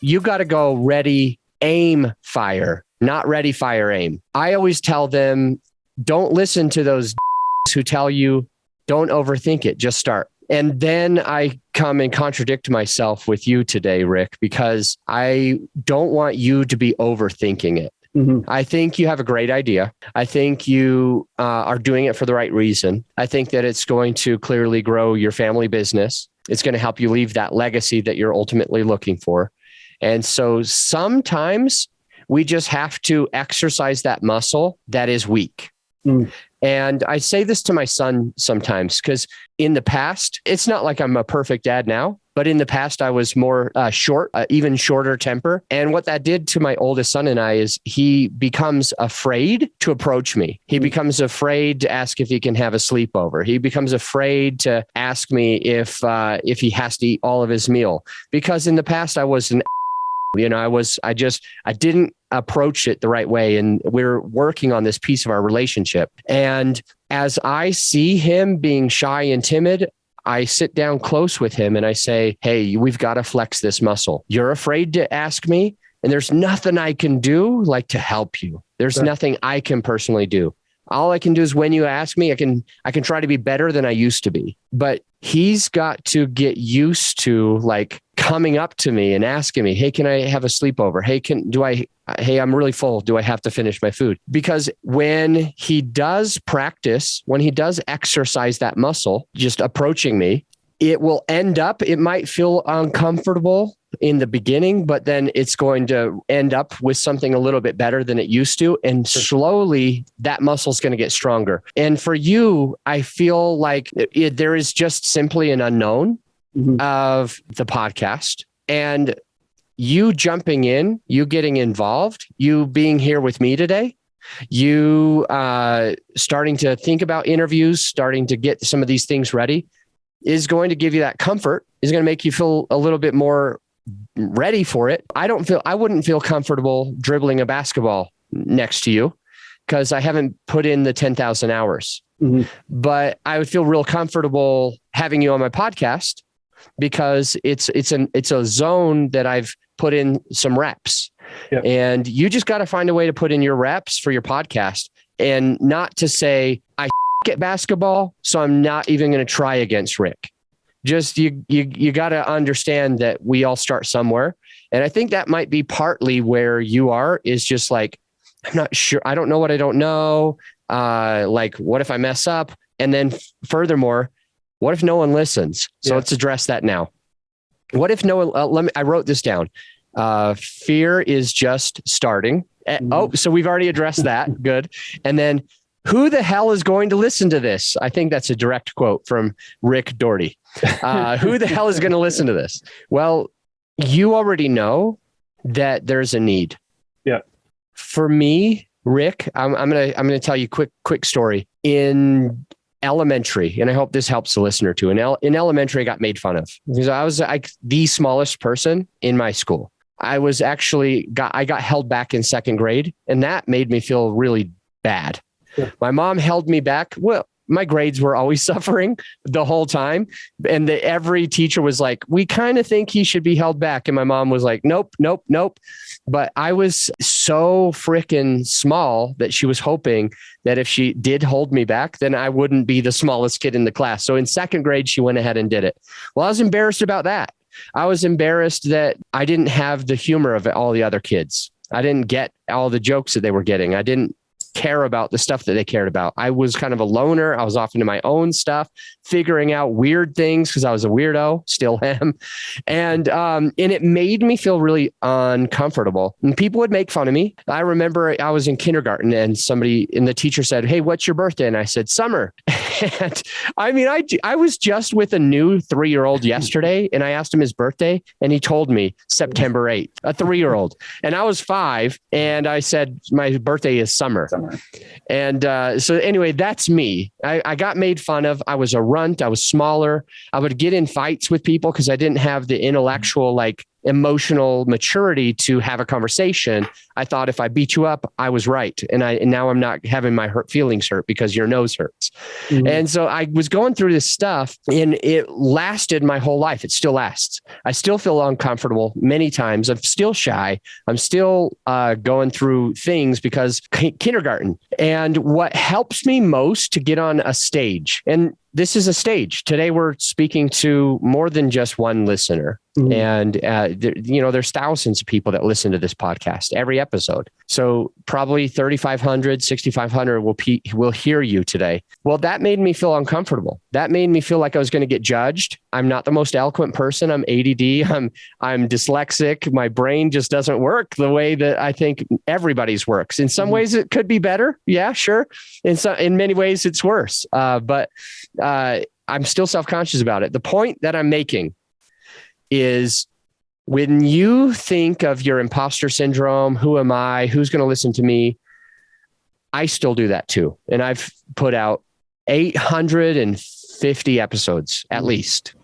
you got to go ready, aim, fire, not ready, fire, aim. I always tell them, don't listen to those who tell you, don't overthink it, just start. And then I come and contradict myself with you today, Rick, because I don't want you to be overthinking it. Mm-hmm. I think you have a great idea. I think you are doing it for the right reason. I think that it's going to clearly grow your family business. It's going to help you leave that legacy that you're ultimately looking for. And so sometimes we just have to exercise that muscle that is weak. Mm. And I say this to my son sometimes because in the past, it's not like I'm a perfect dad now, but in the past I was more short, even shorter temper. And what that did to my oldest son and I is he becomes afraid to approach me. He becomes afraid to ask if he can have a sleepover. He becomes afraid to ask me if he has to eat all of his meal, because in the past I was I didn't approach it the right way. And we're working on this piece of our relationship. And as I see him being shy and timid, I sit down close with him and I say, hey, we've got to flex this muscle. You're afraid to ask me, and there's nothing I can do like to help you. There's nothing I can personally do. All I can do is when you ask me, I can try to be better than I used to be. But he's got to get used to like coming up to me and asking me, hey, can I have a sleepover? Hey, I'm really full. Do I have to finish my food? Because when he does practice, when he does exercise that muscle, just approaching me, it might feel uncomfortable in the beginning, but then it's going to end up with something a little bit better than it used to. And slowly that muscle's going to get stronger. And for you, I feel like there is just simply an unknown of the podcast, and you jumping in, you getting involved, you being here with me today, you starting to think about interviews, starting to get some of these things ready is going to give you that comfort, is going to make you feel a little bit more ready for it. I wouldn't feel comfortable dribbling a basketball next to you because I haven't put in the 10,000 hours, but I would feel real comfortable having you on my podcast because it's a zone that I've put in some reps. Yep. And you just got to find a way to put in your reps for your podcast, and not to say I at basketball, so I'm not even going to try against Rick. Just you got to understand that we all start somewhere. And I think that might be partly where you are, is just like, I'm not sure. I don't know what I don't know. Like, what if I mess up? And then furthermore, what if no one listens? So let's address that now. What if no one, I wrote this down. Fear is just starting. So we've already addressed that. Good. And then who the hell is going to listen to this? I think that's a direct quote from Rick Doherty. Who the hell is going to listen to this? Well, you already know that there's a need. Yeah. For me, Rick, I'm gonna tell you a quick story. In elementary, and I hope this helps the listener too. In elementary, I got made fun of because I was like the smallest person in my school. I got held back in second grade, and that made me feel really bad. Yeah. My mom held me back. Well, my grades were always suffering the whole time. And every teacher was like, we kind of think he should be held back. And my mom was like, nope. But I was so freaking small that she was hoping that if she did hold me back, then I wouldn't be the smallest kid in the class. So in second grade, she went ahead and did it. Well, I was embarrassed about that. I was embarrassed that I didn't have the humor of all the other kids. I didn't get all the jokes that they were getting. I didn't care about the stuff that they cared about. I was kind of a loner. I was off into my own stuff, figuring out weird things because I was a weirdo, still am. And it made me feel really uncomfortable. And people would make fun of me. I remember I was in kindergarten and the teacher said, hey, what's your birthday? And I said, Summer. And I mean, I was just with a new 3-year-old yesterday, and I asked him his birthday, and he told me September 8th, a 3-year-old. And I was 5, and I said, my birthday is Summer. And so anyway, that's me. I got made fun of. I was a runt. I was smaller. I would get in fights with people because I didn't have the intellectual emotional maturity to have a conversation. I thought if I beat you up, I was right. And now I'm not having my feelings hurt because your nose hurts. Mm-hmm. And so I was going through this stuff and it lasted my whole life. It still lasts. I still feel uncomfortable many times. I'm still shy. I'm still going through things because kindergarten. And what helps me most to get on a stage, and this is a stage. Today, we're speaking to more than just one listener. Mm-hmm. And, there's thousands of people that listen to this podcast every episode. So probably 3,500, 6,500 will hear you today. Well, that made me feel uncomfortable. That made me feel like I was going to get judged. I'm not the most eloquent person. I'm ADD. I'm dyslexic. My brain just doesn't work the way that I think everybody's works. In some ways, it could be better. Yeah, sure. In many ways, it's worse. But I'm still self-conscious about it. The point that I'm making is when you think of your imposter syndrome, who am I? Who's going to listen to me? I still do that too. And I've put out 850 episodes at least.